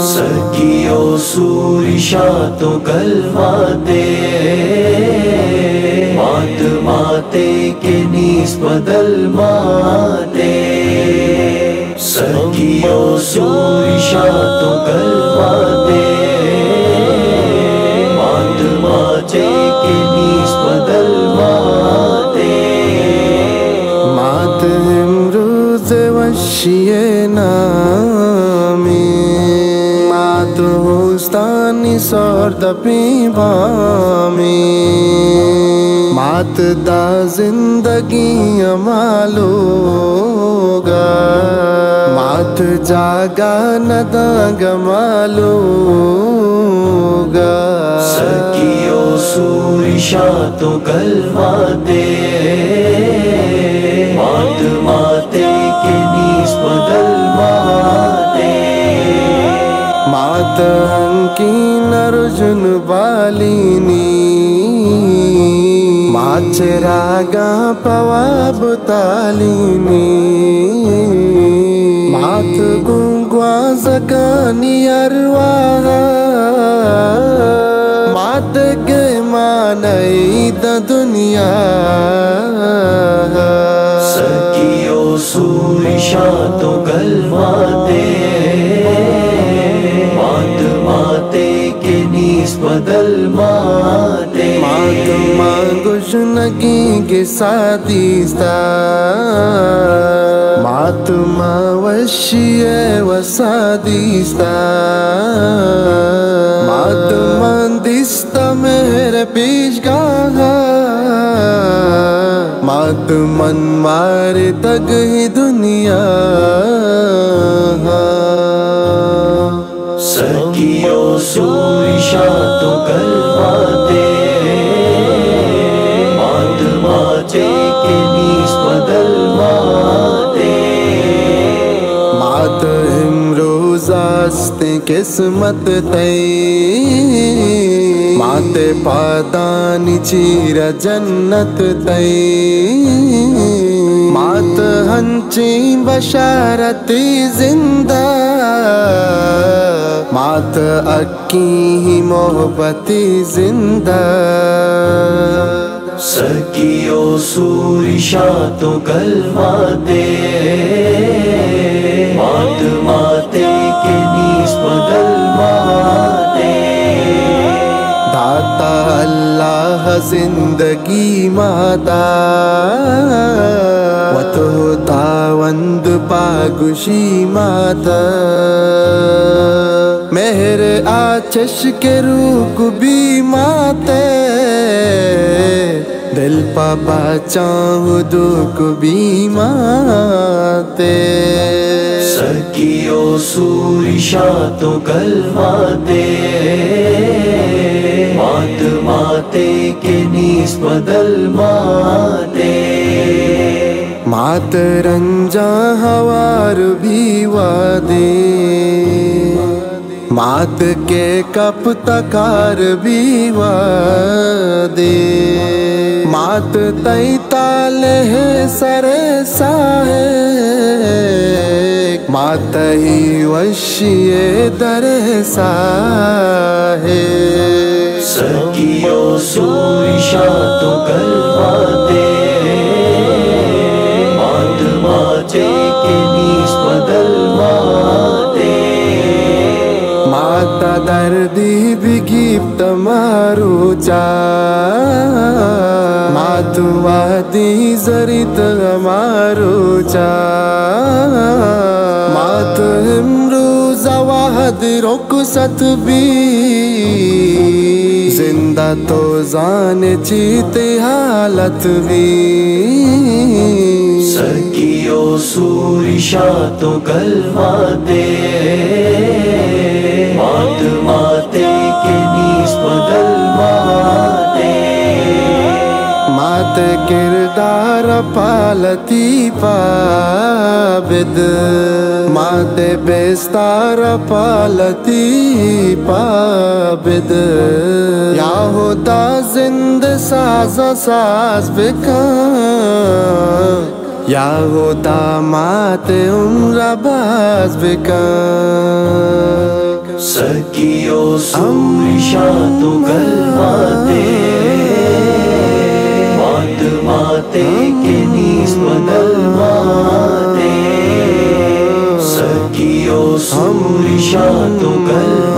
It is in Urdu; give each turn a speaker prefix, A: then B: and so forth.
A: سکیو سورشا تو کلماتے مات ماتے کے نیس بدل ماتے سکیو سورشا تو کلماتے مات ماتے کے نیس بدل ماتے
B: مات امروز وشیے نامی مات ہوستانی سورد پیبامی مات دا زندگی مالوگا مات جاگا نداگ مالوگا
A: سکیو سورشا تو کلماتے مات ماتے کے نیس بدل ماتے
B: مات ہنکی نرجن بالینی مات راگا پواب تالینی مات گنگوا زکانی ارواح مات کے مانئی دا دنیا
A: سکیو سورشا تو کلماتے مات ماتے کے نیس بدل ماتے
B: مات گشنگی کے سادیستا مات وشیے و سادیستا مات مندستا میرے پیش گاہا مات من مارے تگ ہی دنیا
A: سکیو سورشا تو کلماتے مات ماتے کے نیس بدل ماتے
B: مات امروز آستے قسمت تی مات پادانی چیر جنت تی مات ہنچی بشارتی زندہ مات اکی ہی محبتی زندہ
A: سکیو سورشا تو کلماتے مات ماتے کے نیس بدل ماتے
B: داتا اللہ زندگی ماتا وتو تاوند پاگوشی ماتا مہر آچش کے روک بھی ماتے دل پاپا چاہو دکھ بھی ماتے
A: سکیو سورشا تو کلماتے مات ماتے کے نیس بدل ماتے
B: مات رنجا ہوار بھی وادے مات کے کپ تکار بھی وادے مات تئی تالے سر ساہے مات ہی وشیے در ساہے
A: سکیو سورشا تو کلماتے مات ماتے کے نیس بدل ماتے
B: ماتا دردی بگیب تمارو چا مات وادی زریت ہمارو چا مات امروز واحد رخصت بھی زندہ تو زان چیتے حالت بھی
A: سکیو سورشا تو کلماتے مات ماتے کے نیس بدل ماتے
B: مات کردار پالتی پابد مات بیستار پالتی پابد Yahuda zinde saza saz bekan, Yahuda mate umra baz bekan.
A: سکیو سوریشات و کلماتے مات ماتے کے نیز بدل ماتے سکیو سوریشات و کلماتے